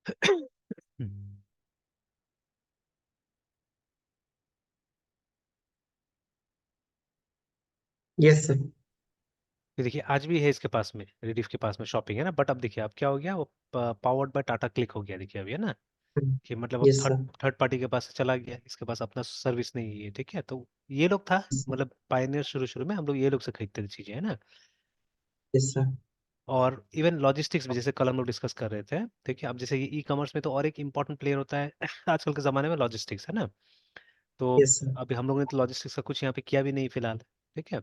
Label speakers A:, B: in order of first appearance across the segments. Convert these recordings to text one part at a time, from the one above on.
A: हम्म।
B: Yes sir.
A: ये देखिए आज भी है इसके पास में, रिडीफ के पास में शॉपिंग है ना, बट अब देखिए अब क्या हो गया, वो पावर्ड बाय टाटा क्लिक हो गया, देखिए अभी है ना, कि मतलब अब
B: yes
A: third
B: sir.
A: Third party के पास चला गया, इसके पास अपना सर्विस नहीं है, ठीक है। तो ये लोग था, मतलब पायनियर, शुरू शुरू में हम लोग ये लोग से खरीदते थे चीजें, है ना।
B: Yes sir.
A: और इवन लॉजिस्टिक्स भी, जैसे कल हम लोग डिस्कस कर रहे थे, ठीक है। अब जैसे ये ई कॉमर्स में तो और एक इम्पॉर्टेंट प्लेयर होता है आजकल के ज़माने में, लॉजिस्टिक्स, है ना। तो
B: यस सर।
A: अभी हम लोगों ने तो लॉजिस्टिक्स का कुछ यहाँ पे किया भी नहीं फिलहाल, ठीक है।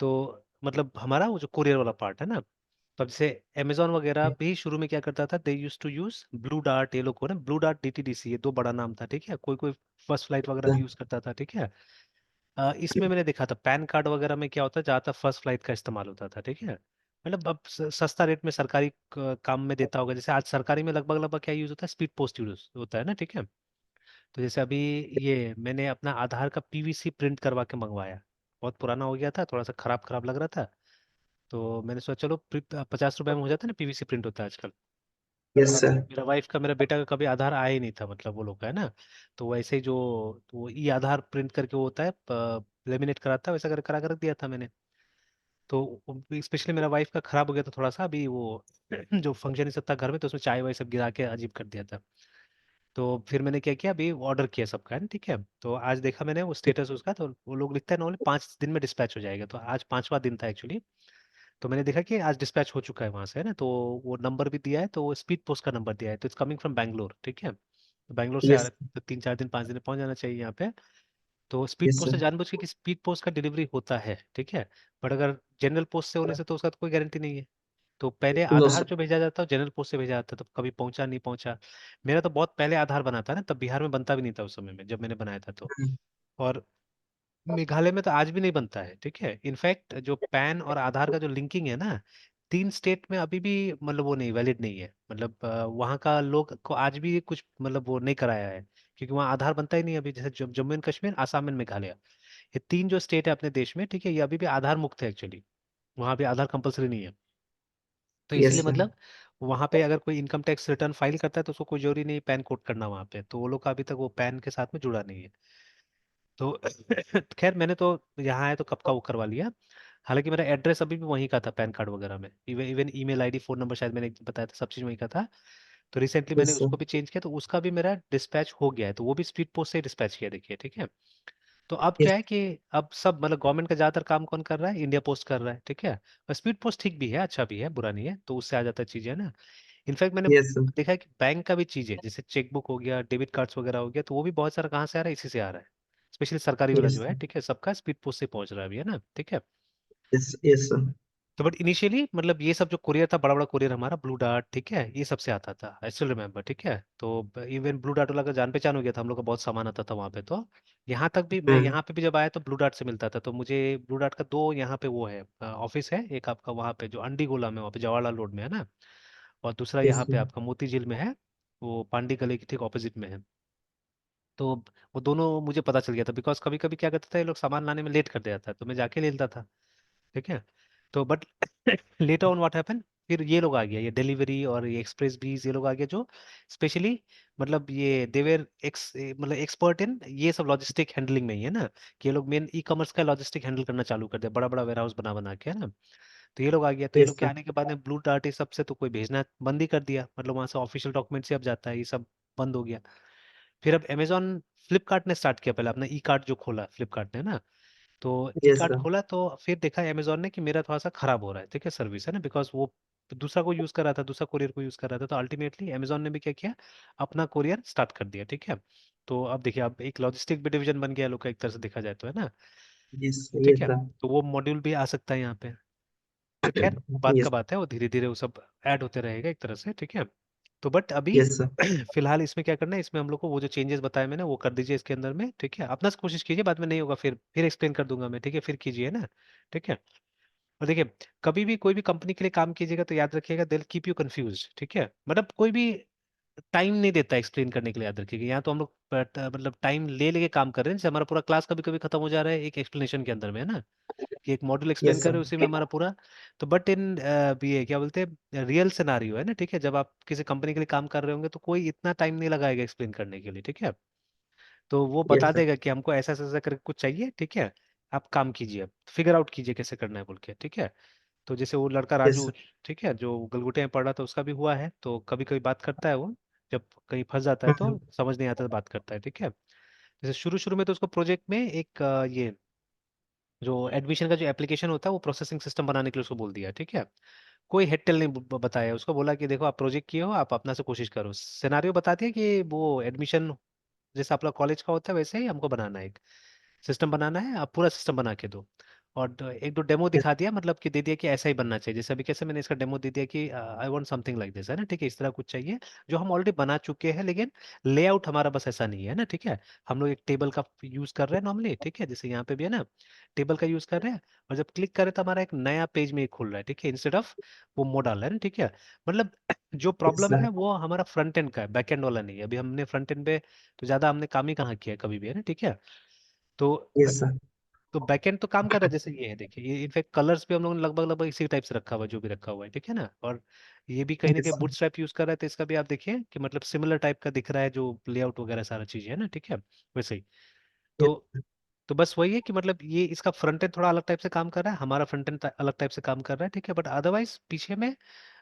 A: तो मतलब हमारा वो जो कुरियर वाला पार्ट है ना, तो अब जैसे अमेजोन वगैरह भी शुरू में क्या करता था, they used to use Blue Dart, ये लोग को ना ब्लू डार्ट, डीटीडीसी, ये दो बड़ा नाम था, ठीक है। कोई कोई फर्स्ट फ्लाइट वगैरह भी यूज करता था, ठीक है। इसमें मैंने देखा था पैन कार्ड वगैरह में क्या होता है, ज्यादातर फर्स्ट फ्लाइट का इस्तेमाल होता था, ठीक है। मतलब अब सस्ता रेट में सरकारी काम में देता होगा, जैसे आज सरकारी में लगभग लगभग क्या यूज होता है, स्पीड पोस्ट यूज होता है ना, ठीक है। तो जैसे अभी ये मैंने अपना आधार का पीवीसी प्रिंट करवा के मंगवाया, बहुत पुराना हो गया था, थोड़ा सा खराब खराब लग रहा था। तो मैंने सोचा चलो 50 रुपए में हो जाता है ना, पीवीसी प्रिंट होता है आजकल।
B: Yes sir.
A: मेरा वाइफ का, मेरा बेटा का कभी आधार आया ही नहीं था, मतलब वो लोग का है ना। तो वैसे ही जो, तो वो ई आधार प्रिंट करके वो होता है, लेमिनेट कराता है, वैसा कर करा कर दिया था मैंने। तो स्पेशली मेरा वाइफ का खराब हो गया था थोड़ा सा, अभी वो जो फंक्शन ही सब था घर में, तो उसमें चाय वाय सब गिरा के अजीब कर दिया था। तो फिर मैंने क्या किया, अभी ऑर्डर किया सबका, है ना, ठीक है। तो आज देखा मैंने वो स्टेटस उसका, तो वो लोग लिखता है नॉर्मली 5 दिन में डिस्पैच हो जाएगा, तो आज पांचवा दिन था एक्चुअली। तो मैंने देखा कि आज डिस्पैच हो चुका है वहां से, है ना। तो वो नंबर भी दिया है, तो वो स्पीड पोस्ट का नंबर दिया है, तो इट्स कमिंग फ्रॉम बैंगलोर, ठीक है। तो बैंगलोर से आ रहा
B: यस।
A: है, तो 3 4 दिन 5 दिन में पहुंच जाना चाहिए यहाँ पे। तो स्पीड
B: यस
A: पोस्ट से
B: सर।
A: जानबूझ के कि स्पीड पोस्ट का डिलीवरी होता है, ठीक है। बट अगर जनरल पोस्ट से होने से तो उसका तो कोई गारंटी नहीं है। तो पहले
B: नो
A: आधार
B: सर।
A: जो भेजा जाता है जनरल पोस्ट से भेजा जाता है, तो कभी पहुंचा नहीं पहुंचा। मेरा तो बहुत पहले आधार बना था ना, तब बिहार में बनता भी नहीं था उस समय में जब मैंने बनाया था तो। और मेघालय में तो आज भी नहीं बनता है, ठीक है। इनफैक्ट जो पैन और आधार का जो लिंकिंग है ना, 3 स्टेट में अभी भी मतलब वो नहीं, वैलिड नहीं है, मतलब वहाँ का लोग को आज भी कुछ मतलब वो नहीं कराया है, क्योंकि वहाँ आधार बनता ही नहीं अभी। जैसे जम्मू एंड कश्मीर, आसाम एंड मेघालय, ये तीन जो स्टेट है अपने देश में, ठीक है, ये अभी भी आधार मुक्त है एक्चुअली। वहाँ भी आधार कंपलसरी नहीं है। तो
B: यस
A: इसलिए
B: सर।
A: मतलब वहाँ पे अगर कोई इनकम टैक्स रिटर्न फाइल करता है तो उसको कोई जरूरी नहीं पैन कोड करना वहाँ पे, तो वो लोग का अभी तक वो पैन के साथ में जुड़ा नहीं है। तो खैर मैंने तो यहाँ आया तो कब का वो करवा लिया। हालांकि मेरा एड्रेस अभी भी वहीं का था पैन कार्ड वगैरह में, even even email ID, phone number, शायद मैंने एक दिन बताया था, सब चीज़ वहीं का था। तो रिसेंटली मैंने
B: यस सर।
A: उसको भी चेंज किया, तो उसका भी मेरा डिस्पैच हो गया है, तो वो भी स्पीड पोस्ट से डिस्पैच किया, देखिए, ठीक है। तो अब क्या
B: यस।
A: है कि अब सब मतलब गवर्नमेंट का ज्यादातर काम कौन कर रहा है, इंडिया पोस्ट कर रहा है, ठीक है। और स्पीड पोस्ट ठीक भी है, अच्छा भी है, बुरा नहीं है, तो उससे आ जाता है चीजें, है ना। इनफैक्ट मैंने
B: यस सर।
A: देखा है कि बैंक का भी चीज है, जैसे चेकबुक हो गया, डेबिट कार्ड्स वगैरह हो गया, तो वो भी बहुत सारा कहाँ से आ रहा है, इसी से आ रहा है। स्पेशली सरकारी वाला
B: यस
A: जो है,
B: सर।
A: ठीक है, सबका स्पीड पोस्ट से पहुंच रहा है अभी, है ना, ठीक है।
B: यस। Yes sir.
A: तो बट इनिशियली मतलब ये सब जो कुरियर था, बड़ा बड़ा कुरियर हमारा ब्लू डार्ट, ठीक है, ये सबसे आता था, आई स्टिल रिमेम्बर, ठीक है। तो इवन ब्लू डार्ट वाला का जान पहचान हो गया था, हम लोग का बहुत सामान आता था वहाँ पे। तो यहाँ तक भी, मैं यहाँ पे भी जब आया तो ब्लू डार्ट से मिलता था, तो मुझे ब्लू डार्ट का दो यहाँ पे वो है, ऑफिस है, एक आपका वहाँ पे जो अंडी गोला में, वहाँ पे जवाहरलाल रोड में है ना, और दूसरा
B: यस
A: यहाँ
B: सर।
A: पे आपका मोती झील में है, वो पांडी गली के ठीक ऑपोजिट में है। तो वो दोनों मुझे पता चल गया था, बिकॉज कभी कभी क्या करता था, ये लोग सामान लाने में लेट कर दिया था, तो मैं जाके ले लेता था, ठीक है। तो but later on what happen, फिर ये लोग आ गया, ये डिलीवरी और ये एक्सप्रेस बीज, ये लोग आ गया जो स्पेशली मतलब ये देवेर मतलब एक्सपर्ट इन ये सब लॉजिस्टिक हैंडलिंग में ही है ना, कि ये लोग मेन ई कॉमर्स का लॉजिस्टिक हैंडल करना चालू कर दिया, बड़ा बड़ा वेयर हाउस बना बना के, है ना। तो ये लोग आ गया, तो ये
B: यस
A: लोग के
B: सर।
A: आने के बाद में ब्लू डार्ट ये सब से तो कोई भेजना बंद ही कर दिया, मतलब वहां से ऑफिशियल डॉक्यूमेंट से अब जाता है, ये सब बंद हो गया। फिर अब अमेजोन, फ्लिपकार्ट ने स्टार्ट किया पहले अपना ई कार्ट जो खोला फ्लिपकार्ट ने ना, तो ई
B: यस
A: कार्ट
B: सर।
A: खोला, तो फिर देखा अमेजोन ने कि मेरा थोड़ा सा खराब हो रहा है, ठीक है, सर्विस, है ना, बिकॉज वो दूसरा को यूज कर रहा था, दूसरा कोरियर को यूज कर रहा था, तो अल्टीमेटली अमेजोन ने भी क्या किया, अपना कोरियर स्टार्ट कर दिया, ठीक है। तो अब देखिए, अब एक लॉजिस्टिक भी डिवीजन बन गया लोग का, एक तरह से देखा जाए तो, है ना,
B: यस।
A: ठीक
B: यस
A: है।
B: सर।
A: तो वो मॉड्यूल भी आ सकता है यहाँ पे। तो खैर वो बात का
B: यस।
A: बात है, वो धीरे धीरे वो सब ऐड होते रहेगा एक तरह से, ठीक है। तो बट अभी
B: यस सर।
A: फिलहाल इसमें क्या करना है, इसमें हम लोग को वो जो चेंजेस बताए मैंने वो कर दीजिए इसके अंदर में, ठीक है। अपना से कोशिश कीजिए, बाद में नहीं होगा फिर एक्सप्लेन कर दूंगा मैं, ठीक है, फिर कीजिए ना, ठीक है। और देखिए, कभी भी कोई भी कंपनी के लिए काम कीजिएगा तो याद रखिएगा, दिल कीप यू कंफ्यूज, ठीक है। मतलब कोई भी टाइम नहीं देता एक्सप्लेन करने के लिए, याद रखिएगा। यहाँ तो हम लोग मतलब टाइम ले लेके काम कर रहे हैं, जैसे हमारा पूरा क्लास कभी कभी खत्म हो जा रहा है एक एक्सप्लेनेशन के अंदर में, है ना। कि एक मॉड्यूल एक्सप्लेन
B: यस
A: कर
B: सर।
A: रहे हैं उसी में हमारा पूरा। तो बट इन ये क्या बोलते हैं, रियल सिनारियो है ना, ठीक है, जब आप किसी कंपनी के लिए काम कर रहे होंगे तो कोई इतना टाइम नहीं लगाएगा एक्सप्लेन करने के लिए, ठीक है। तो वो बता
B: यस सर।
A: देगा कि हमको ऐसा ऐसा ऐसा करके कुछ चाहिए, ठीक है, आप काम कीजिए, फिगर आउट कीजिए कैसे करना है बोल के, ठीक है। तो जैसे वो लड़का
B: यस
A: राजू,
B: सर।
A: ठीक है, जो गलगुटे में पढ़ रहा था उसका भी हुआ है, तो कभी कभी बात करता है वो, जब कहीं फंस जाता है तो समझ नहीं आता तो बात करता है, ठीक है। जैसे शुरू शुरू में तो उसको प्रोजेक्ट में एक ये जो एडमिशन का जो एप्लीकेशन होता है वो प्रोसेसिंग सिस्टम बनाने के लिए उसको बोल दिया, ठीक है। कोई हेड टेल नहीं बताया उसको, बोला कि देखो आप प्रोजेक्ट किए हो, आप अपना से कोशिश करो, सिनारियो बता दिया कि वो एडमिशन जैसे आपका कॉलेज का होता है वैसे ही हमको बनाना है, सिस्टम बनाना है, आप पूरा सिस्टम बना के दो। और एक दो डेमो दिखा दिया, मतलब कि दे दिया कि ऐसा ही बनना चाहिए, जैसे अभी कैसे मैंने इसका डेमो दे दिया कि I want something like this, है ना, ठीक है, इस तरह कुछ चाहिए जो हम ऑलरेडी बना चुके हैं, लेकिन लेआउट हमारा बस ऐसा नहीं है ना, ठीक है। हम लोग एक टेबल का यूज कर रहे हैं नॉर्मली, ठीक है, जैसे यहाँ पे भी है ना, टेबल का यूज कर रहे हैं, और जब क्लिक करें तो हमारा एक नया पेज में खुल रहा है, ठीक है, इंस्टेड ऑफ वो मॉडल है ना, ठीक है। मतलब जो
B: यस
A: प्रॉब्लम
B: सर।
A: है वो हमारा फ्रंट एंड का है, बैक एंड वाला नहीं है। अभी हमने फ्रंट एंड पे तो ज्यादा हमने काम ही कहाँ किया है कभी भी, है ना, ठीक है। तो
B: यस सर।
A: तो बैकएंड तो काम कर रहा है, जैसे ये है देखिए, ये इनफैक्ट कलर्स भी हम लोगों ने लगभग लगभग इसी टाइप से रखा हुआ है जो भी रखा हुआ है, ठीक है ना। और ये भी कहीं ना
B: यस
A: कहीं
B: सर।
A: बूटस्ट्रैप यूज कर रहा है, तो इसका भी आप देखिए कि मतलब सिमिलर टाइप का दिख रहा है जो लेआउट वगैरह सारा चीज है ना, ठीक है, वैसे ही। तो तो बस वही है कि मतलब ये इसका फ्रंट एंड थोड़ा अलग टाइप से काम कर रहा है, हमारा फ्रंट एंड अलग टाइप से काम कर रहा है, ठीक है, बट अदरवाइज पीछे में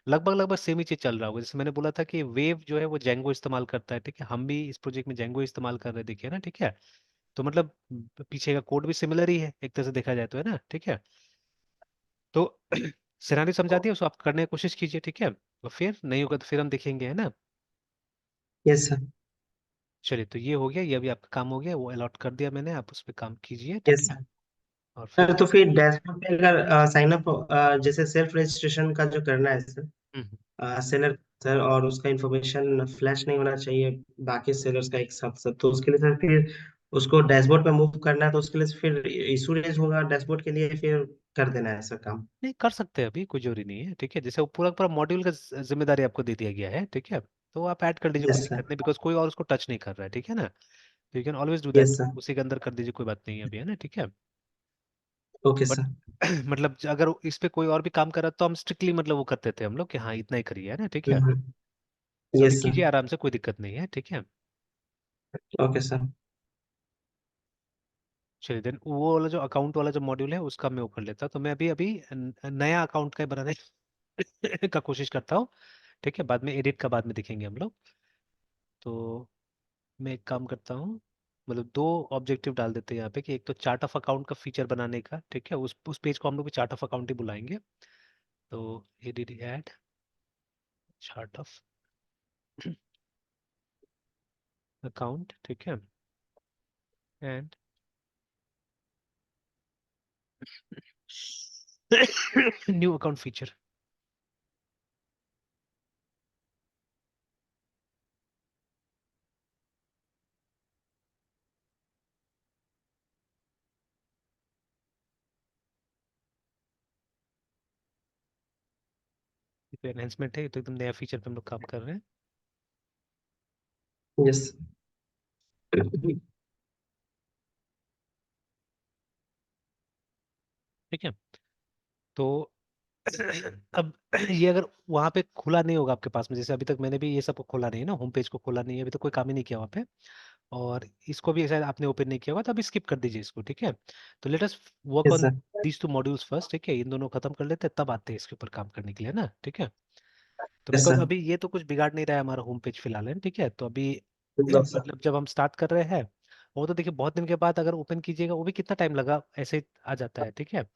A: लगभग लगभग सेम ही चीज चल रहा होगा। जैसे मैंने बोला था कि वेव जो है वो जेंगो इस्तेमाल करता है, ठीक है, हम भी इस प्रोजेक्ट में जेंगो इस्तेमाल कर रहे हैं, देखिए ना, ठीक है। तो मतलब पीछे का कोड भी सिमिलर ही है एक तरह से देखा जाए तो, है ना, ठीक है। तो सिनारी समझा दिया उसको, आप करने की कोशिश कीजिए, ठीक है, और फिर नहीं होगा तो फिर हम देखेंगे, है ना।
B: Yes sir.
A: चलिए, तो ये हो गया, ये अभी आपका काम हो गया, वो अलॉट कर दिया मैंने, आप उस पर काम कीजिए, ठीक
B: यस
A: है।
B: सर।
A: और
B: सर
A: फिर
B: तो फिर डैशबोर्ड पे अगर साइन अप जैसे सेल्फ रजिस्ट्रेशन का जो करना है सर,
A: हम्म,
B: सेलर सर, और उसका इंफॉर्मेशन फ्लैश नहीं होना चाहिए बाकी सेलर्स का एक साथ सर, तो उसके लिए सर फिर उसको डैशबोर्ड पे मूव करना है, तो उसके लिए फिर इशू रेज होगा डैशबोर्ड के लिए, फिर कर देना है सर काम।
A: नहीं कर सकते हैं, अभी कोई जरूरी नहीं है, ठीक है, जैसे वो पूरा पूरा मॉड्यूल का जिम्मेदारी आपको दे दिया गया है, ठीक है। तो आप ऐड कर दीजिए, कोई
B: यस
A: दिक्कत
B: सर।
A: नहीं, बिकॉज कोई और उसको टच नहीं कर रहा है, ठीक है ना। तो you can always do
B: yes
A: that,
B: sir.
A: उसी के अंदर कर दीजिए, कोई बात नहीं है अभी, है ना, ठीक है।
B: Okay
A: but
B: sir.
A: मतलब अगर इस पे कोई और भी काम कर रहा तो हम स्ट्रिक्टली मतलब वो करते थे हम लोग कि हाँ इतना ही करिए, है ना, ठीक है। तो अभी
B: यस सर।
A: कीजिए आराम से, कोई दिक्कत नहीं है, ठीक है।
B: Okay sir.
A: चलिए, देन वो वाला जो अकाउंट वाला जो मॉड्यूल है उसका मैं वो कर लेता, तो मैं अभी अभी नया अकाउंट का बनाने का कोशिश करता हूँ, ठीक है, बाद में एडिट का बाद में देखेंगे हम लोग। तो मैं एक काम करता हूँ, मतलब दो ऑब्जेक्टिव डाल देते हैं यहाँ पे, कि एक तो चार्ट ऑफ अकाउंट का फीचर बनाने का, ठीक है, उस पेज को हम लोग भी चार्ट ऑफ अकाउंट ही बुलाएंगे। तो edit add chart of account, ठीक है, एंड न्यू अकाउंट फीचर। तो एनहेंसमेंट है, ये तो एकदम नया फीचर पे हम लोग काम कर रहे हैं,
B: यस।
A: ठीक है। तो अब ये अगर वहां पे खुला नहीं होगा आपके पास में, जैसे अभी तक मैंने भी ये सब को खोला नहीं है ना, होम पेज को खोला नहीं है अभी तक, कोई काम ही नहीं किया वहाँ पे, और इसको भी शायद आपने ओपन नहीं किया होगा, तो अभी स्किप कर दीजिए इसको, ठीक है। तो let us work
B: yes
A: on
B: sir.
A: These two modules first, ठीक है, इन दोनों को खत्म कर लेते हैं, तब आते हैं इसके ऊपर काम करने के लिए ना, ठीक है। तो
B: यस
A: बिकॉज
B: सर।
A: अभी ये तो कुछ बिगाड़ नहीं रहा है हमारा होम पेज फिलहाल, है ना, ठीक है। तो अभी
B: बिल्कुल सर।
A: मतलब जब हम स्टार्ट कर रहे हैं, वो तो देखिए बहुत दिन के बाद अगर ओपन कीजिएगा, वो भी कितना टाइम लगा ऐसे ही आ जाता है, ठीक है।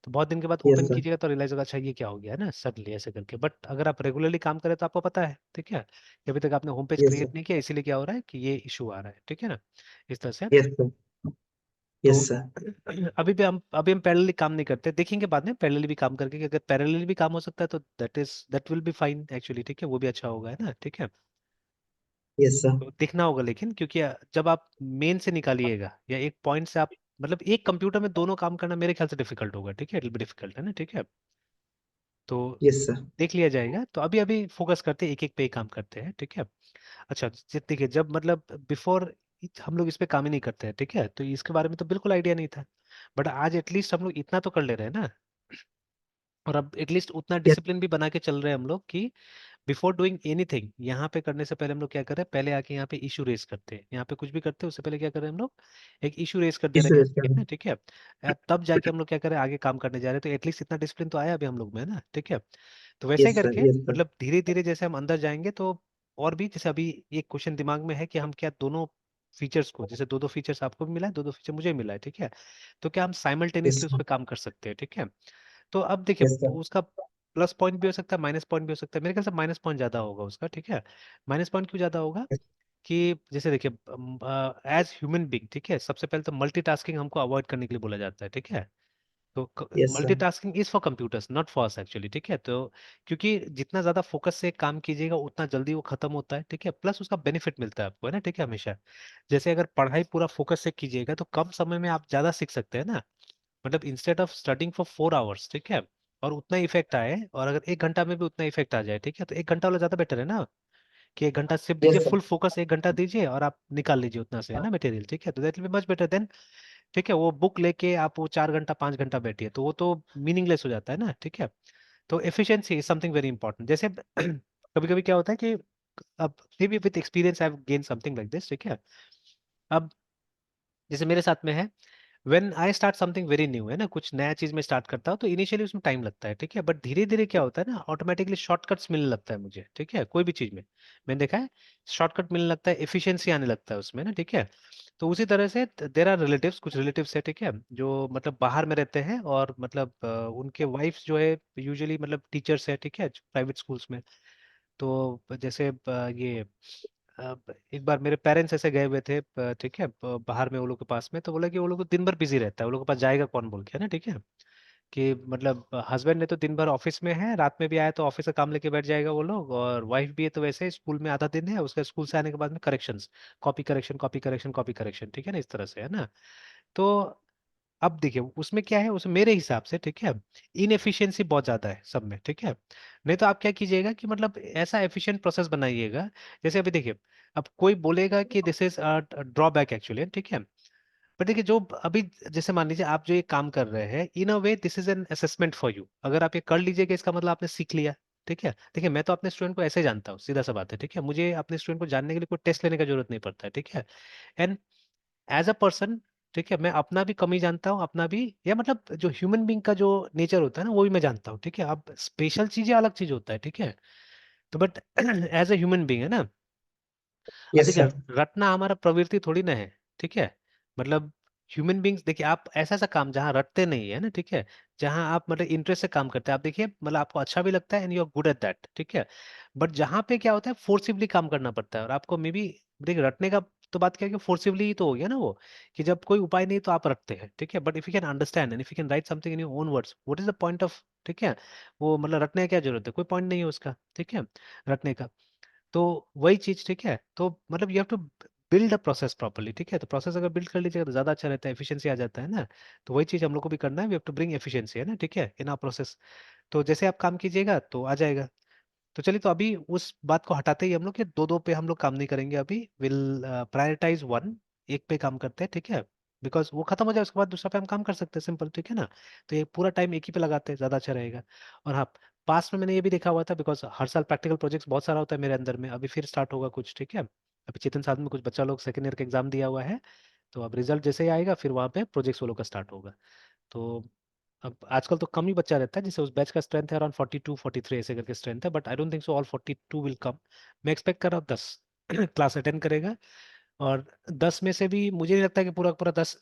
A: तो बहुत दिन के बाद
B: यस
A: ओपन
B: सर।
A: कीजिएगा तो रियलाइज होगा अच्छा ये क्या हो गया, है ना, सडनली ऐसे करके। बट अगर आप रेगुलरली काम करें तो आपको पता है, ठीक है, कि अभी तक आपने home page
B: yes
A: create
B: sir.
A: नहीं किया, इसीलिए क्या हो रहा है कि ये इशू आ रहा है, ठीक है ना, इस तरह से।
B: Yes sir.
A: तो
B: यस सर।
A: अभी हम पैरेलली काम नहीं करते, देखेंगे बाद में पैरेलली भी काम करके कि अगर पैरेलली भी काम हो सकता है तो that will be fine actually, ठीक है, वो भी अच्छा होगा, है ना, ठीक है।
B: Yes sir.
A: तो देखना होगा लेकिन, क्योंकि जब आप मेन से निकालिएगा या एक पॉइंट से आप, मतलब एक कंप्यूटर में दोनों काम करना मेरे ख्याल से डिफिकल्ट होगा, ठीक है, इट विल बी डिफिकल्ट, है ना, ठीक है। तो
B: यस सर।
A: देख लिया जाएगा, तो अभी अभी फोकस करते हैं, एक एक पे ही काम करते हैं, ठीक है। अच्छा देखिए, जब मतलब बिफोर हम लोग इस पे काम ही नहीं करते हैं, ठीक है, तो इसके बारे में तो बिल्कुल आइडिया नहीं था। बट आज एटलीस्ट हम लोग इतना तो कर ले रहे हैं ना। और अब एटलीस्ट उतना
B: यस
A: डिसिप्लिन भी बना के चल रहे हैं हम लोग कि बिफोर डूइंग एनीथिंग, यहाँ पे करने से पहले हम लोग क्या कर रहे हैं, पहले आके यहाँ पे इशू रेस करते हैं, यहाँ पे कुछ भी करते हैं उससे पहले क्या कर रहे हैं हम लोग, एक इशू रेस कर दे रहे
B: इस
A: हैं
B: वजह
A: है
B: से।
A: ना, ठीक है। तब जाके हम लोग क्या कर रहे हैं, आगे काम करने जा रहे हैं, तो एटलीस्ट इतना डिसिप्लिन तो आया अभी हम लोग में, है ना, ठीक है। तो वैसे ही
B: यस सर,
A: करके
B: यस सर।
A: मतलब धीरे धीरे जैसे हम अंदर जाएंगे तो और भी, जैसे अभी एक क्वेश्चन दिमाग में है कि हम क्या दोनों फीचर्स को, जैसे दो दो फीचर्स आपको भी मिला है, दो दो फीचर मुझे भी मिला है, ठीक है, तो क्या हम
B: यस
A: साइमल्टेनियसली उस
B: सर,
A: पर काम कर सकते हैं, ठीक है। तो अब देखिए,
B: यस सर।
A: उसका प्लस पॉइंट भी हो सकता है, माइनस पॉइंट भी हो सकता है, मेरे ख्याल से माइनस पॉइंट ज्यादा होगा उसका, ठीक है। माइनस पॉइंट क्यों ज्यादा होगा, कि जैसे देखिए, एज ह्यूमन बीइंग, ठीक है, सबसे पहले तो मल्टीटास्किंग हमको अवॉइड करने के लिए बोला जाता है, ठीक है। तो
B: yes sir.
A: Multitasking is for computers not for us actually, ठीक है। तो क्योंकि जितना ज्यादा फोकस से काम कीजिएगा उतना जल्दी वो खत्म होता है, ठीक है, प्लस उसका बेनिफिट मिलता है आपको, है ना, ठीक है, हमेशा। जैसे अगर पढ़ाई पूरा फोकस से कीजिएगा तो कम समय में आप ज्यादा सीख सकते हैं ना। मतलब instead of studying for 4 hours, ठीक है, और उतना इफेक्ट आए, और अगर 1 घंटा में भी उतना इफेक्ट आ जाए, ठीक है, तो 1 घंटा वाला ज्यादा बेटर है ना, कि 1 घंटा सिर्फ
B: यस
A: दीजिए,
B: सर।
A: फुल फोकस 1 घंटा दीजिए और आप निकाल लीजिए उतना से, है ना, मटेरियल, ठीक है, तो that will be much better than, ठीक है, वो बुक लेके आप वो 4 घंटा 5 घंटा बैठिए तो वो तो मीनिंगलेस हो जाता है ना, ठीक है। तो efficiency is something very important. जैसे कभी कभी क्या होता है कि, अब may be with experience I have gain something like this, ठीक है। अब जैसे मेरे साथ में है, when I start something very new, है ना, कुछ नया चीज में स्टार्ट करता हूँ तो इनिशियली उसमें टाइम लगता है, ठीक है, बट धीरे धीरे क्या होता है ना, ऑटोमेटिकली शॉर्टकट्स मिलने लगता है मुझे, ठीक है, कोई भी चीज में मैंने देखा है, शॉर्टकट मिलने लगता है, एफिशिएंसी आने लगता है उसमें ना, ठीक है। तो उसी तरह से देर आर रिलेटिव्स, कुछ रिलेटिव्स है, ठीक है, जो मतलब बाहर में रहते हैं, और मतलब उनके वाइफ्स जो है यूजुअली मतलब टीचर्स है, ठीक है, प्राइवेट स्कूल्स में। तो जैसे ये एक बार मेरे पेरेंट्स ऐसे गए हुए थे, ठीक है, बाहर में वो लोग के पास में, तो बोला कि वो लोग दिन भर बिजी रहता है, वो लोग के पास जाएगा कौन बोल के, है ना, ठीक है, कि मतलब हस्बैंड ने तो दिन भर ऑफिस में है, रात में भी आया तो ऑफिस का काम लेके बैठ जाएगा वो लोग, और वाइफ भी है तो वैसे ही स्कूल में आधा दिन है, उसका स्कूल से आने के बाद में corrections, copy correction, copy correction, copy correction, ठीक है ना, इस तरह से, है ना। तो अब देखिए उसमें क्या है, उसमें मेरे हिसाब से, ठीक है, इनएफिशिएंसी बहुत ज्यादा है सब में, ठीक है। नहीं तो आप क्या कीजिएगा कि मतलब ऐसा एफिशिएंट प्रोसेस बनाइएगा, जैसे अभी देखिए, अब कोई बोलेगा कि दिस इज ड्रॉबैक एक्चुअली, ठीक है, पर देखिए जो अभी, जैसे मान लीजिए आप जो ये काम कर रहे हैं, in a way this is an assessment for you, अगर आप ये कर लीजिएगा इसका मतलब आपने सीख लिया, ठीक है। देखिए मैं तो अपने स्टूडेंट को ऐसे जानता हूँ, सीधा सा बात है, ठीक है, मुझे अपने स्टूडेंट को जानने के लिए कोई टेस्ट लेने का जरूरत नहीं पड़ता है, ठीक है। एंड एज अ पर्सन, ठीक है, मैं अपना भी कमी जानता हूँ, अपना भी, या मतलब जो ह्यूमन बीइंग का जो नेचर होता है ना वो भी मैं जानता हूँ, ठीक है। अब स्पेशल चीजें अलग चीज होता है, ठीक है, तो but as a human being, है ना। अब
B: यस
A: देखिए,
B: सर।
A: रटना हमारा प्रवृत्ति थोड़ी ना है, ठीक है, मतलब ह्यूमन बींग्स, देखिए आप ऐसा ऐसा काम जहाँ रटते नहीं है ना, ठीक है, जहाँ आप मतलब इंटरेस्ट से काम करते हैं, आप देखिए मतलब आपको अच्छा भी लगता है and you are good at that, ठीक है। बट जहाँ पे क्या होता है, फोर्सिवली काम करना पड़ता है, और आपको मे बी, देखिए रटने का तो बात क्या है कि फोर्सिवली ही तो हो गया ना वो, कि जब कोई उपाय नहीं तो आप रटते हैं, ठीक है, but if you can understand and if you can write something in your own words, what is the point of, ठीक है, वो मतलब रटने की क्या जरूरत है, कोई पॉइंट नहीं है उसका, ठीक है, रटने का। तो वही चीज, ठीक है, तो मतलब you have to build a process properly, ठीक है, तो प्रोसेस अगर बिल्ड कर लीजिएगा तो ज्यादा अच्छा रहता है, एफिशिएंसी आ जाता है ना। तो वही चीज हम लोग को भी करना है, we have to bring efficiency, है ना, ठीक है, इन आवर प्रोसेस। तो जैसे आप काम कीजिएगा तो आ जाएगा। तो चलिए, तो अभी उस बात को हटाते ही हम लोग कि दो दो पे हम लोग काम नहीं करेंगे अभी, विल प्रायोरिटाइज वन, एक पे काम करते हैं, ठीक है, बिकॉज वो खत्म हो जाए उसके बाद दूसरा पे हम काम कर सकते हैं, सिंपल, ठीक है ना। तो ये पूरा टाइम एक ही पे लगाते हैं, ज्यादा अच्छा रहेगा। और हाँ, पास्ट में मैंने ये भी देखा हुआ था, बिकॉज हर साल प्रैक्टिकल प्रोजेक्ट्स बहुत सारा होता है मेरे अंदर में, अभी फिर स्टार्ट होगा कुछ, ठीक है। अभी चेतन साथ में कुछ बच्चा लोग सेकेंड ईयर का एग्जाम दिया हुआ है, तो अब रिजल्ट जैसे ही आएगा फिर वहाँ पे प्रोजेक्ट्स वो लोग का स्टार्ट होगा। तो अब आजकल तो कम ही बच्चा रहता है, जैसे उस बैच का स्ट्रेंथ है अराउंड 42 43 ऐसे करके स्ट्रेंथ है, but I don't think so all 42 will come. मैं एक्सपेक्ट कर रहा हूँ 10 क्लास अटेंड करेगा, और 10 में से भी मुझे नहीं लगता कि पूरा पूरा 10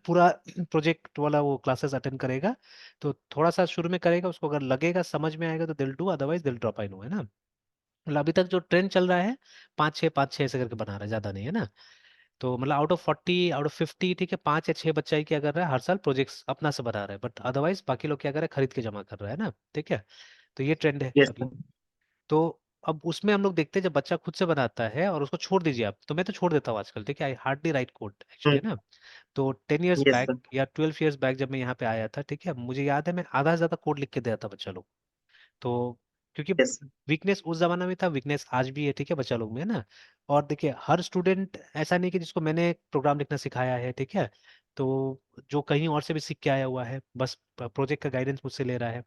A: पूरा प्रोजेक्ट वाला वो क्लासेस अटेंड करेगा। तो थोड़ा सा शुरू में करेगा, उसको अगर लगेगा समझ में आएगा तो दिल डू, अदरवाइज दिल ड्रॉप, आई नो, है ना। मतलब अभी तक जो ट्रेंड चल रहा है, 5 6 5 6 ऐसे करके बना रहा है, ज्यादा नहीं है ना। तो मतलब आउट ऑफ 50 ठीक है, 5 या 6 बच्चा ही क्या कर रहा है, हर साल प्रोजेक्ट्स अपना से बना रहा है, बट अदरवाइज बाकी लोग क्या कर रहे हैं, खरीद के जमा कर रहा है ना, ठीक है। तो ये ट्रेंड है
B: यस
A: अभी।
B: सर।
A: तो अब उसमें हम लोग देखते हैं, जब बच्चा खुद से बनाता है और उसको छोड़ दीजिए आप, तो मैं तो छोड़ देता हूँ आजकल, ठीक है, I hardly right code actually, है ना। तो 10 ईयर्स
B: यस
A: बैक
B: सर।
A: या 12 ईयर्स बैक जब मैं यहाँ पे आया था, ठीक है, मुझे याद है मैं आधा से ज्यादा कोड लिख के दिया था बच्चा लोग। तो क्योंकि
B: यस।
A: वीकनेस उस जमाना में था, वीकनेस आज भी है, ठीक है, बच्चा लोग में है ना। और देखिए हर स्टूडेंट ऐसा नहीं कि जिसको मैंने प्रोग्राम लिखना सिखाया है, ठीक है, तो जो कहीं और से भी सीख के आया हुआ है, बस प्रोजेक्ट का गाइडेंस मुझसे ले रहा है।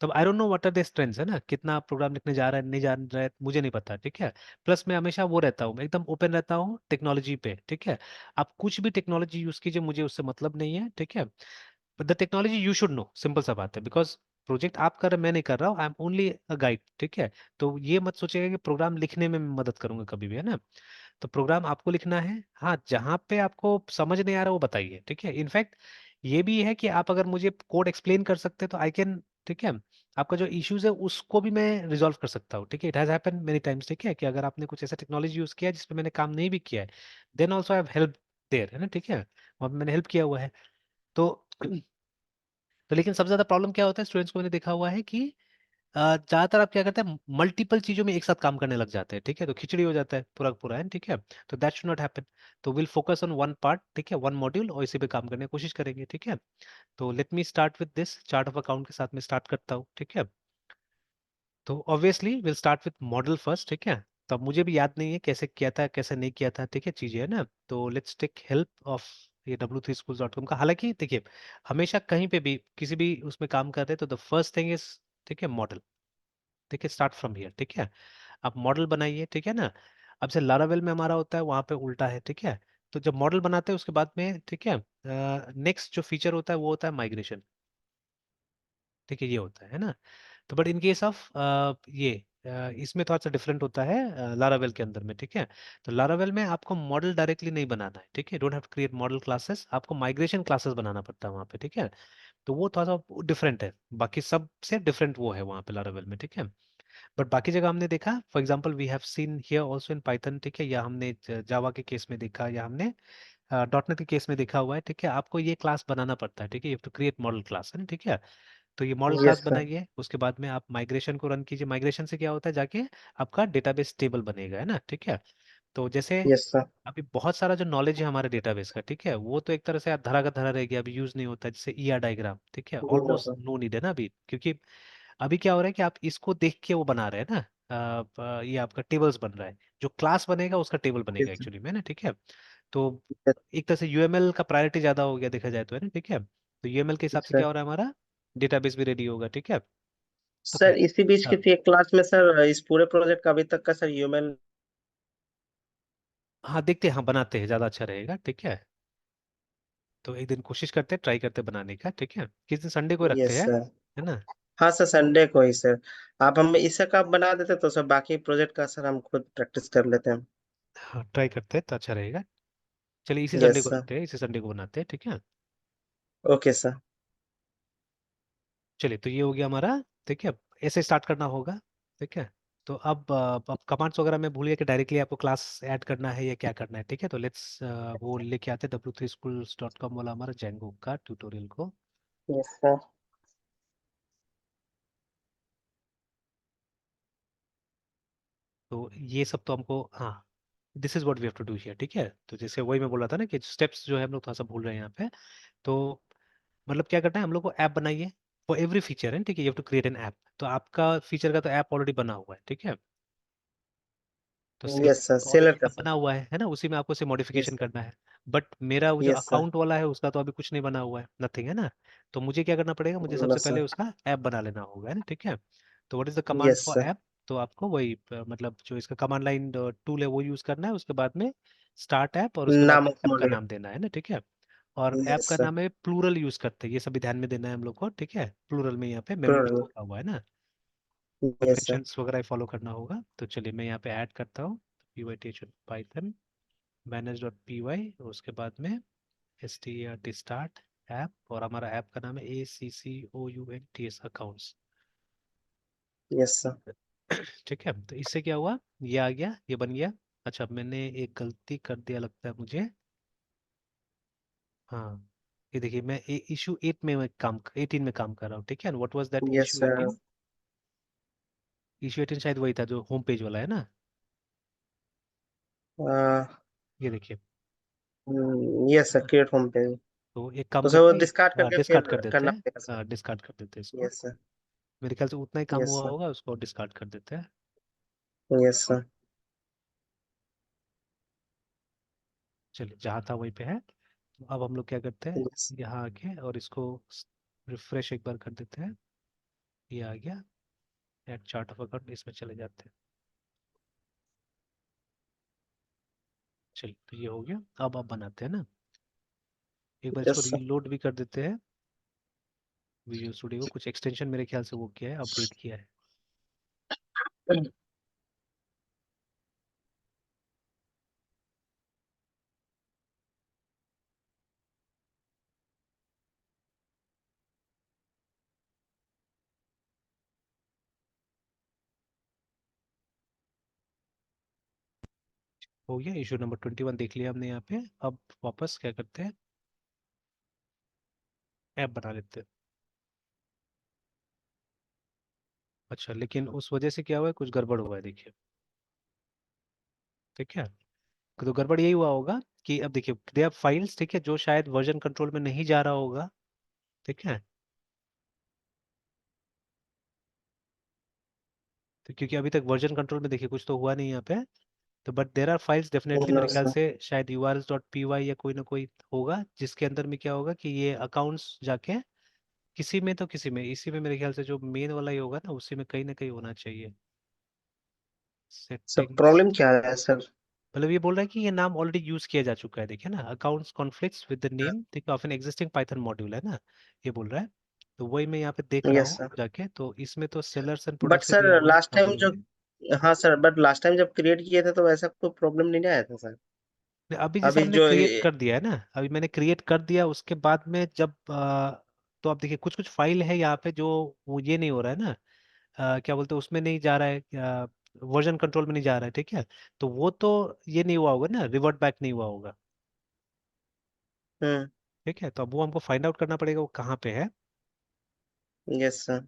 A: तो I don't know what are the strengths, है ना, कितना आप प्रोग्राम लिखने जा रहा है नहीं जा रहा है मुझे नहीं पता, ठीक है। प्लस मैं हमेशा वो रहता हूँ, मैं एकदम ओपन रहता हूँ टेक्नोलॉजी पे, ठीक है। आप कुछ भी टेक्नोलॉजी यूज कीजिए, मुझे उससे मतलब नहीं है, ठीक है। But the technology you should know, simple सा बात है, बिकॉज प्रोजेक्ट आप कर रहे हैं, मैं नहीं कर रहा हूँ, I am only a guide, ठीक है। तो ये मत सोचिएगा कि प्रोग्राम लिखने में मैं मदद करूंगा कभी भी, है ना। तो प्रोग्राम आपको लिखना है, हाँ, जहाँ पे आपको समझ नहीं आ रहा वो बताइए, ठीक है। इनफैक्ट ये भी है कि आप अगर मुझे कोड एक्सप्लेन कर सकते हैं तो आई कैन, ठीक है, आपका जो इश्यूज है उसको भी मैं रिजॉल्व कर सकता हूँ, ठीक है। It has happened many times, ठीक है, कि अगर आपने कुछ ऐसा टेक्नोलॉजी यूज किया है जिसपे मैंने काम नहीं भी किया है, then also I have help there, है ना, ठीक है, वहाँ पे मैंने हेल्प किया हुआ है। तो लेकिन सबसे ज्यादा प्रॉब्लम क्या होता है स्टूडेंट्स को, मैंने देखा हुआ है कि ज्यादातर आप क्या करते हैं, मल्टीपल चीजों में एक साथ काम करने लग जाते हैं, ठीक है, तो खिचड़ी हो जाता है पूरा का पूरा, है, ठीक है। तो दैट शुड नॉट हैपन। तो will focus on one part, ठीक है, वन मॉड्यूल, और इसी पे काम करने की कोशिश करेंगे, ठीक है। तो let me start with this chart of account के साथ में स्टार्ट करता हूँ, ठीक है। तो obviously will start with model first, ठीक है। तो अब मुझे भी याद नहीं है कैसे किया था कैसे नहीं किया था, ठीक है, चीजें, है ना। तो लेट्स टेक हेल्प ऑफ ये w3schools.com का। हालांकि देखिए हमेशा कहीं पे भी किसी भी उसमें काम करते हैं तो द फर्स्ट थिंग इज, ठीक है, मॉडल, ठीक है, स्टार्ट फ्रॉम हियर, ठीक है। आप मॉडल बनाइए, ठीक है ना। अब से लारावेल में हमारा होता है वहां पे उल्टा है, ठीक है। तो जब मॉडल बनाते हैं उसके बाद में, ठीक है, नेक्स्ट जो फीचर होता है वो होता है माइग्रेशन, ठीक है, ये होता है ना। तो बट इन केस ऑफ ये इसमें थोड़ा सा डिफरेंट होता है लारावेल के अंदर में, ठीक है। तो लारावेल में आपको मॉडल डायरेक्टली नहीं बनाना है, ठीक है, don't have to create model classes, आपको माइग्रेशन क्लासेस बनाना पड़ता है वहाँ पे, ठीक है। तो वो थोड़ा सा डिफरेंट है, बाकी सब से डिफरेंट वो है वहाँ पे लारावेल में, ठीक है। बट बाकी जगह हमने देखा, for example we have seen here also in Python, ठीक है, या हमने जावा के केस में देखा, या हमने डॉट नेट के केस में देखा हुआ है, ठीक है। आपको ये क्लास बनाना पड़ता है, ठीक है, you have to create model class, है ना, ठीक है। तो ये मॉडल क्लास
B: यस सर।
A: बनाइए, उसके बाद में आप माइग्रेशन को रन कीजिए। माइग्रेशन से क्या होता है, जाके आपका डेटाबेस टेबल बनेगा, है ना, ठीक है। तो जैसे
B: यस सर।
A: अभी बहुत सारा जो नॉलेज है हमारे डेटाबेस का, ठीक है, वो तो एक तरह से धरा का धरा रह गया, अभी यूज नहीं होता है, जैसे ईआर डायग्राम, ठीक है,
B: no
A: almost
B: sir.
A: No need है ना अभी, क्योंकि अभी क्या हो रहा है कि आप इसको देख के वो बना रहे हैं ना, ये आपका टेबल्स बन रहा है, जो क्लास बनेगा उसका टेबल बनेगा
B: यस
A: एक्चुअली में ना, ठीक है। तो
B: सर।
A: एक तरह से यूएमएल का प्रायोरिटी ज्यादा हो गया देखा जाए तो, है ना, ठीक है। तो यूएमएल के हिसाब से क्या
B: सर
A: हो रहा है, हमारा डेटाबेस भी रेडी होगा, ठीक है। तो
B: सर इसी बीच
A: हाँ,
B: किसी एक क्लास में सर इस पूरे प्रोजेक्ट का अभी तक का सर यूएमएल।
A: हाँ देखते हैं, हाँ बनाते हैं, ज्यादा अच्छा रहेगा, ठीक है। तो एक दिन कोशिश करते हैं, ट्राई करते हैं बनाने का, ठीक है, किस दिन संडे को रखते
B: यस
A: हैं,
B: सर।
A: है ना।
B: हाँ सर संडे को ही सर। आप हम इससे का बना देते तो सर बाकी प्रोजेक्ट का सर हम खुद प्रैक्टिस कर लेते हैं।
A: हाँ ट्राई करते हैं तो अच्छा रहेगा। चलिए इसी संडे
B: यस
A: को
B: सर।
A: रखते हैं, इसी संडे को बनाते हैं, ठीक है।
B: Okay sir.
A: चलिए तो ये हो गया हमारा, ठीक है, ऐसे स्टार्ट करना होगा, ठीक है। तो अब कमांड्स वगैरह में भूलिए कि डायरेक्टली आपको क्लास ऐड करना है या क्या करना है, ठीक है। तो लेट्स वो लेके आते हैं w3schools.com वाला हमारा जेंगो का ट्यूटोरियल को।
B: Yes sir.
A: तो ये सब तो हमको, हाँ, this is what we have to do here, ठीक है। तो जैसे वही मैं बोल रहा था ना कि स्टेप्स जो है हम लोग थोड़ा सा भूल रहे हैं यहाँ पे। तो मतलब क्या करना है, हम लोग को ऐप बनाइए फॉर एवरी फीचर, है, ठीक है, you have to create an app. तो आपका फीचर का तो ऐप ऑलरेडी बना हुआ है, ठीक है। तो सेल
B: यस सर
A: तो
B: सेलर
A: ऑलरेडी
B: का
A: अब
B: सर।
A: बना हुआ है ना, उसी में आपको से
B: यस
A: मॉडिफिकेशन
B: सर।
A: करना है। बट मेरा वो जो
B: यस सर।
A: अकाउंट वाला है उसका तो अभी कुछ नहीं बना हुआ है, नथिंग, है ना। तो मुझे क्या करना पड़ेगा, मुझे
B: नो
A: सबसे पहले
B: सर।
A: उसका ऐप बना लेना होगा, है ना, ठीक है। तो what is the command
B: yes
A: for
B: sir.
A: App. तो आपको वही मतलब जो इसका कमांड लाइन टूल है वो यूज करना है, उसके बाद में स्टार्ट ऐप, और उसके बाद
B: नाम
A: में
B: ऑफ
A: ऐप का
B: मॉड्यूल।
A: नाम देना है ना, ठीक है। और ऐप
B: यस
A: का
B: सर।
A: नाम है प्लूरल यूज करते हैं, ये सभी ध्यान में देना है हम लोग को, ठीक है, प्लूरल में यहाँ पे मेमोरी में लिखा हुआ है ना,
B: यस सर।
A: कन्वेंशंस वगैरह फॉलो करना होगा। तो चलिए मैं यहाँ पे ऐड करता हूँ, P Y T H python manage dot P Y, उसके बाद में S T R T start app, और हमारा ऐप का नाम है A C C O U N T S accounts.
B: Yes sir.
A: ठीक है, तो इससे क्या हुआ, ये आ गया, ये बन गया। अच्छा मैंने एक गलती कर दिया लगता है मुझे, हाँ, ये देखिए मैं इशू 8 में मैं काम 18 में काम कर रहा हूँ, ठीक है। What was that
B: yes
A: issue
B: sir.
A: 18, issue 18 शायद वही था जो होम पेज वाला है ना, ये देखिए।
B: Yes sir create home page.
A: तो एक काम
B: तो सर वो
A: करते
B: डिस्कार्ड
A: हैं,
B: करके
A: डिस्कार्ड कर
B: फिर
A: देते
B: करना पड़ेगा सर।
A: हैं, डिस्कार्ड कर देते हैं इसको।
B: Yes sir.
A: मेरे ख्याल से उतना ही काम
B: यस
A: हुआ
B: सर।
A: होगा, उसको डिस्कार्ड कर देते हैं।
B: Yes sir.
A: चलिए, जहाँ था वहीं पे है। तो अब हम लोग क्या करते हैं,
B: यस।
A: यहाँ आके और इसको रिफ्रेश एक बार कर देते हैं। ये आ गया, ऐड चार्ट ऑफ अकाउंट, इसमें चले जाते हैं। चलिए, तो ये हो गया। अब आप बनाते हैं ना, एक बार इसको
B: यस सर।
A: रीलोड भी कर देते हैं। विजुअल स्टूडियो को कुछ एक्सटेंशन मेरे ख्याल से वो किया है, अपडेट किया है। हो गया, इशू नंबर 21 देख लिया हमने यहाँ पे। अब वापस क्या करते हैं, ऐप बना लेते हैं। अच्छा, लेकिन उस वजह से क्या हुआ है, कुछ गड़बड़ हुआ है, देखिए। ठीक है, तो गड़बड़ यही हुआ होगा कि अब देखिए, दे आर फाइल्स, ठीक है, जो शायद वर्जन कंट्रोल में नहीं जा रहा होगा। ठीक है, तो क्योंकि अभी तक वर्जन कंट्रोल में देखिए कुछ तो हुआ नहीं यहाँ पे। तो but there are files definitely,
B: no
A: मेरे ख्याल
B: सर।
A: से शायद urs.py या कोई ना कोई होगा, जिसके अंदर में क्या होगा कि ये अकाउंट्स जाके किसी में तो किसी में, इसी में मेरे ख्याल से जो मेन वाला ही होगा ना, उसी में कहीं ना कहीं होना चाहिए।
B: सर
A: सेटिंग्स,
B: प्रॉब्लम क्या है सर?
A: मतलब ये बोल रहा है कि ये नाम ऑलरेडी यूज किया जा चुका है, देखिए ना, accounts conflicts with the name, देखिए, of an existing python module है ना, ये बोल रहा है। तो वही मैं यहाँ पे देख रहा
B: यस
A: हूँ
B: सर।
A: जाके, तो इसमें तो सेलर्स एंड
B: बट
A: प्रोडक्ट्स से
B: सर
A: दिया हुआ है,
B: लास्ट टाइम
A: प्रॉब्लम
B: जो,
A: नहीं है।
B: हाँ सर, बट लास्ट टाइम जब क्रिएट किए थे तो ऐसा कोई प्रॉब्लम नहीं आया था सर।
A: नहीं, अभी जैसे
B: अभी
A: हमने
B: जो
A: क्रिएट कर दिया है ना, अभी मैंने क्रिएट कर दिया, उसके बाद में जब तो अब देखिए कुछ कुछ फाइल है यहाँ पे जो वो ये नहीं हो रहा है ना, क्या बोलते हैं, उसमें नहीं जा रहा है, वर्जन कंट्रोल में नहीं जा रहा है, ठीक है। तो वो तो ये नहीं हुआ होगा ना, रिवर्ट बैक नहीं हुआ होगा।
B: हम्म।
A: ठीक है, तो अब वो हमको फाइंड आउट करना पड़ेगा वो कहाँ पे है।
B: Yes sir.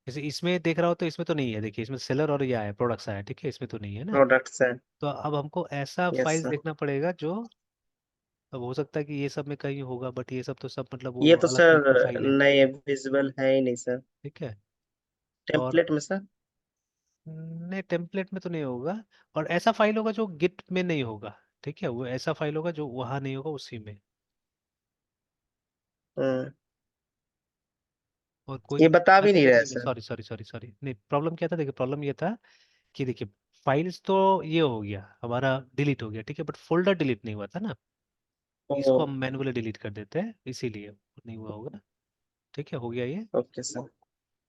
A: जैसे इसमें देख रहा हो तो इसमें तो नहीं है, देखिए इसमें सेलर और ये आया, प्रोडक्ट्स आया, ठीक है, इसमें तो नहीं है ना।
B: प्रोडक्ट्स है।
A: तो अब हमको ऐसा
B: यस
A: फाइल
B: सर।
A: देखना पड़ेगा जो, अब हो सकता है कि ये सब में कहीं होगा, बट ये सब तो सब मतलब वो
B: ये तो
A: अलग टाइप की
B: सर
A: फाइल है।
B: नहीं, विजिबल है ही नहीं सर।
A: ठीक है, और
B: टेम्पलेट में सर।
A: नहीं, टेम्पलेट में तो नहीं होगा, और ऐसा फाइल होगा जो गिट में नहीं होगा। ठीक है, वो ऐसा फाइल होगा जो वहाँ नहीं होगा, उसी में।
B: हम्म।
A: और
B: ये
A: कोई,
B: बता भी
A: अच्छा
B: नहीं
A: देखिए
B: रहा
A: देखिए,
B: sir.
A: Sorry sorry sorry sorry, नहीं, प्रॉब्लम क्या था, देखिए प्रॉब्लम ये था कि देखिए, फाइल्स तो ये हो गया हमारा, डिलीट हो गया, ठीक है, बट फोल्डर डिलीट नहीं हुआ था ना।
B: ओ।
A: इसको हम मैनुअली डिलीट कर देते हैं, इसीलिए नहीं हुआ होगा। ठीक है, हो गया ये।
B: Okay sir.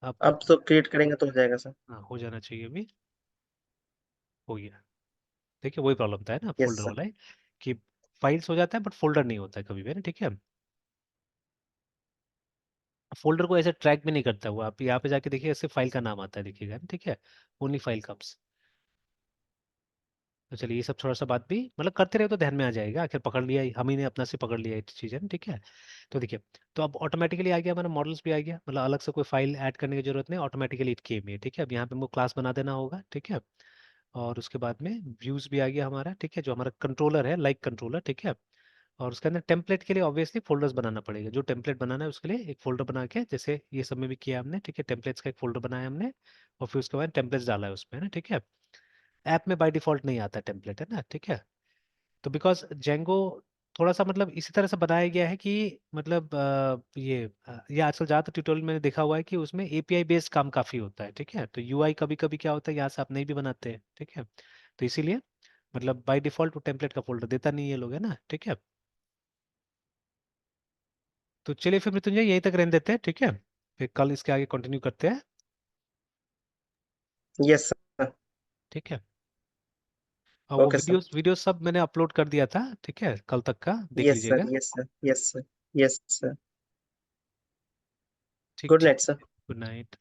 A: अब
B: अब तो क्रिएट करेंगे तो हो जाएगा सर।
A: हाँ, हो जाना चाहिए अभी। हो गया। देखिए, वही प्रॉब्लम था है ना,
B: यस
A: फोल्डर
B: सर।
A: वाला है, कि फाइल्स हो जाता है बट फोल्डर नहीं होता है कभी भी, है ना, ठीक है। फोल्डर को ऐसे ट्रैक भी नहीं करता हुआ, आप यहाँ पे जाके देखिए, ऐसे फाइल का नाम आता है, देखिएगा ना, ठीक है, ओनली फाइल कम्स। तो चलिए, ये सब थोड़ा सा बात भी मतलब करते रहे तो ध्यान में आ जाएगा, आखिर पकड़ लिया हम ही ने अपना से पकड़ लिया ये चीज़, है ना, ठीक है। तो देखिए, तो अब ऑटोमेटिकली आ गया हमारा, मॉडल्स भी आ गया, मतलब अलग से कोई फाइल ऐड करने की जरूरत नहीं, ऑटोमेटिकली इट केम है, ठीक है। अब यहाँ पे हमको क्लास बना देना होगा, ठीक है। और उसके बाद में व्यूज भी आ गया हमारा, ठीक है, जो हमारा कंट्रोलर है, लाइक कंट्रोलर, ठीक है। और उसके अंदर टेम्पलेट के लिए ऑब्वियसली फोल्डर्स बनाना पड़ेगा, जो टेम्पलेट बनाना है उसके लिए एक फोल्डर बना के, जैसे ये सब में भी किया हमने, ठीक है, टेम्पलेट्स का एक फोल्डर बनाया हमने। और फिर उसके बाद टेम्पलेट्स डाला है उसमें, है ना, ठीक है। ऐप में बाय डिफॉल्ट नहीं आता टेम्पलेट, है ना, ठीक है। तो बिकॉज जेंगो थोड़ा सा मतलब इसी तरह से बनाया गया है कि मतलब ये आजकल ज़्यादातर ट्यूटोरियल मैंने देखा हुआ है कि उसमें एपीआई बेस्ड काम काफ़ी होता है, ठीक है। तो यूआई कभी कभी क्या होता है, यहाँ से आप नहीं भी बनाते हैं, ठीक है। तो इसीलिए मतलब बाय डिफॉल्ट वो टेम्पलेट का फोल्डर देता नहीं है लोग, है ना, ठीक है। तो चलिए फिर मृत्युंजय यहीं तक रहने देते हैं, ठीक है। फिर कल इसके आगे कंटिन्यू करते हैं।
B: Yes sir.
A: ठीक है, और वो
B: ओके सर।
A: वीडियोस वीडियोस सब मैंने अपलोड कर दिया था, ठीक है, कल तक का देख
B: यस सर।
A: लीजिएगा।
B: Yes sir. Yes sir. Yes sir.
A: ठीक
B: गुड
A: ठीक।
B: Night sir.
A: Good night.